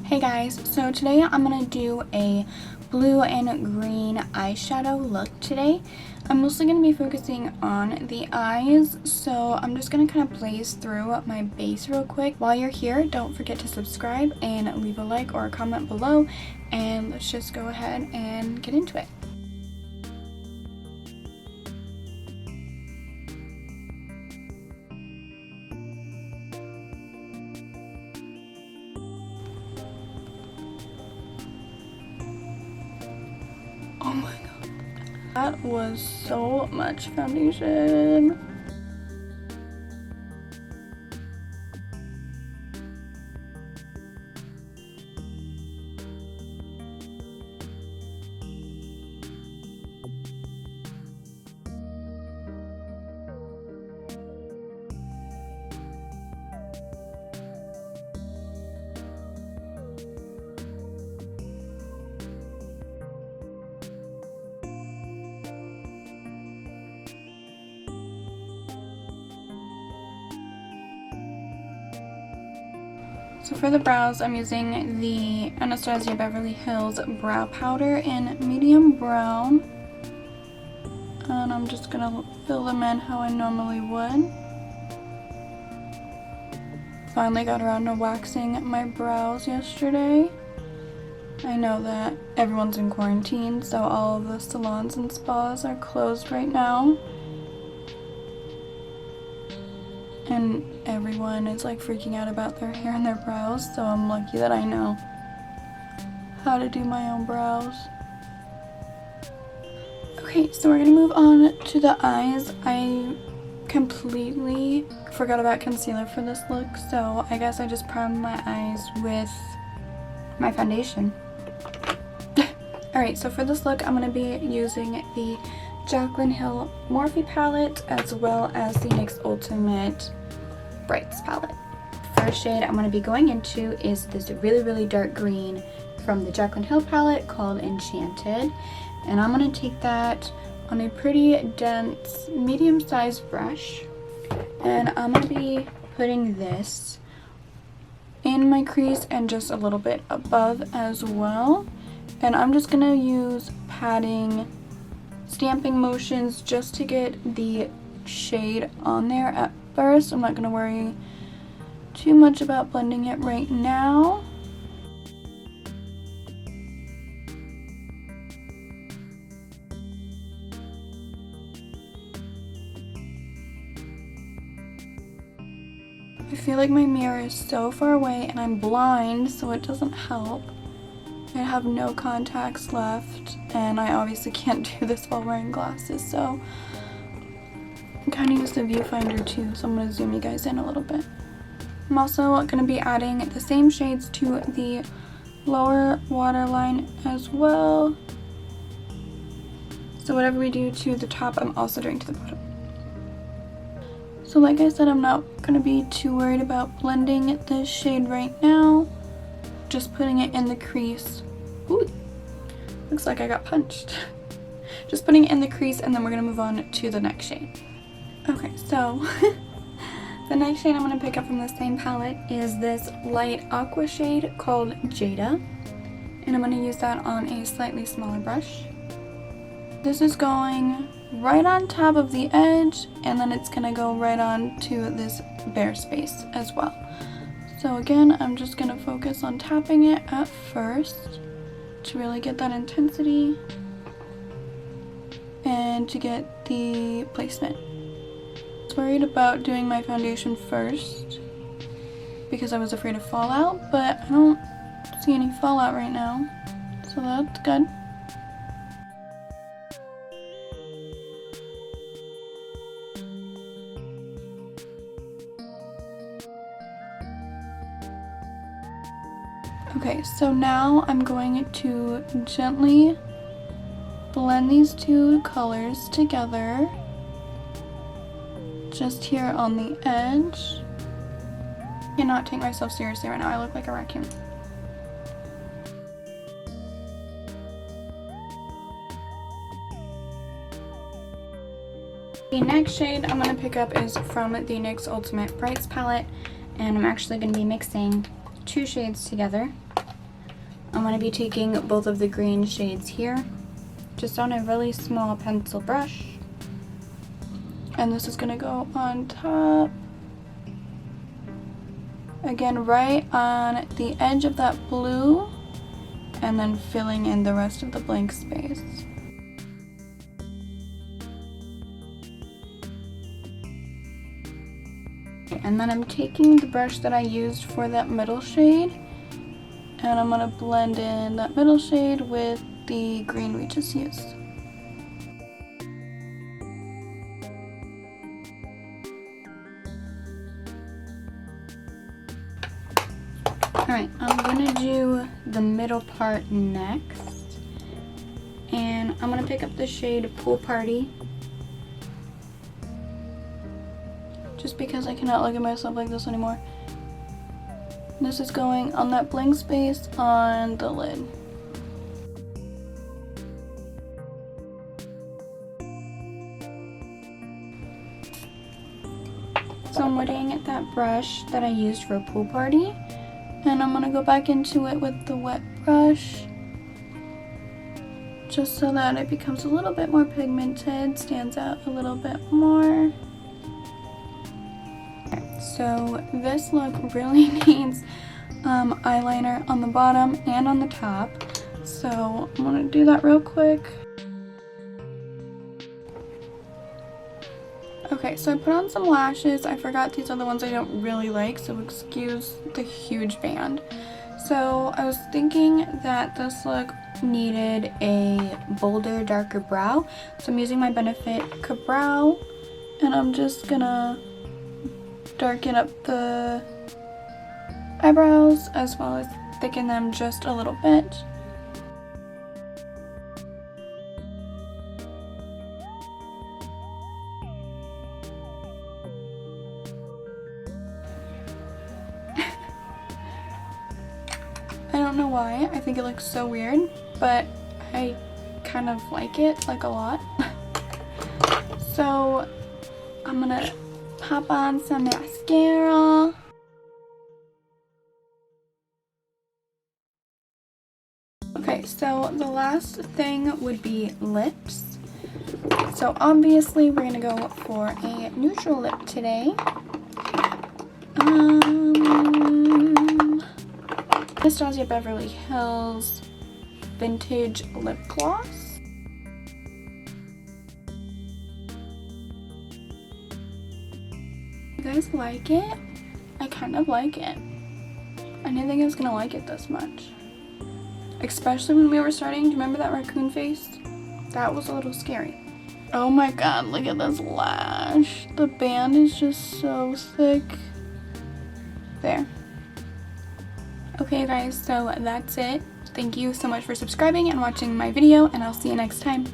Hey guys, so today I'm going to do a blue and green eyeshadow look today. I'm mostly going to be focusing on the eyes, so I'm just going to kind of blaze through my base real quick. While you're here, don't forget to subscribe and leave a like or a comment below, and let's just go ahead and get into it. Oh my god, that was so much foundation. So for the brows, I'm using the Anastasia Beverly Hills brow powder in medium brown. And I'm just going to fill them in how I normally would. Finally got around to waxing my brows yesterday. I know that everyone's in quarantine, so all of the salons and spas are closed right now. And everyone is like freaking out about their hair and their brows, so I'm lucky that I know how to do my own brows. Okay, so we're gonna move on to the eyes. I completely forgot about concealer for this look, so I guess I just primed my eyes with my foundation. Alright, so for this look, I'm gonna be using the Jaclyn Hill Morphe palette as well as the NYX Ultimate Brights palette. First shade I'm going to be going into is this really dark green from the Jaclyn Hill palette called Enchanted, and I'm going to take that on a pretty dense medium-sized brush, and I'm going to be putting this in my crease and just a little bit above as well. And I'm just going to use patting, stamping motions just to get the shade on there at first. I'm not going to worry too much about blending it right now. I feel like my mirror is so far away and I'm blind, so it doesn't help. I have no contacts left, and I obviously can't do this while wearing glasses, so I kind of use the viewfinder too, so I'm going to zoom you guys in a little bit. I'm also going to be adding the same shades to the lower waterline as well. So whatever we do to the top, I'm also doing to the bottom. So like I said, I'm not going to be too worried about blending this shade right now. Just putting it in the crease. Ooh, looks like I got punched. Just putting it in the crease, and then we're going to move on to the next shade. Okay, so the next shade I'm going to pick up from the same palette is this light aqua shade called Jada, and I'm going to use that on a slightly smaller brush. This is going right on top of the edge, and then it's going to go right on to this bare space as well. So again, I'm just going to focus on tapping it at first to really get that intensity and to get the placement. I was worried about doing my foundation first because I was afraid of fallout, but I don't see any fallout right now, so that's good. Okay, so now I'm going to gently blend these two colors together just here on the edge. I cannot take myself seriously right now. I look like a raccoon. The next shade I'm going to pick up is from the NYX Ultimate Brights palette, and I'm actually going to be mixing two shades together. I'm going to be taking both of the green shades here, just on a really small pencil brush. And this is going to go on top. Again, right on the edge of that blue, and then filling in the rest of the blank space. And then I'm taking the brush that I used for that middle shade, and I'm going to blend in that middle shade with the green we just used. Alright, I'm going to do the middle part next. And I'm going to pick up the shade Pool Party. Just because I cannot look at myself like this anymore. This is going on that blank space on the lid. So I'm wetting that brush that I used for Pool Party. And I'm going to go back into it with the wet brush, just so that it becomes a little bit more pigmented, stands out a little bit more. Okay, so this look really needs eyeliner on the bottom and on the top. So I'm going to do that real quick. Okay, so I put on some lashes. I forgot these are the ones I don't really like, so excuse the huge band. So I was thinking that this look needed a bolder, darker brow. So I'm using my Benefit Brow, and I'm just gonna darken up the eyebrows as well as thicken them just a little bit. I don't know why, I think it looks so weird, but I kind of like it, like a lot. So I'm gonna pop on some mascara. Okay, so the last thing would be lips. So obviously we're gonna go for a neutral lip today. Anastasia Beverly Hills Vintage Lip Gloss. You guys like it? I kind of like it. I didn't think I was gonna like it this much. Especially when we were starting. Do you remember that raccoon face? That was a little scary. Oh my god, look at this lash. The band is just so thick. There. Okay guys, so that's it. Thank you so much for subscribing and watching my video, and I'll see you next time.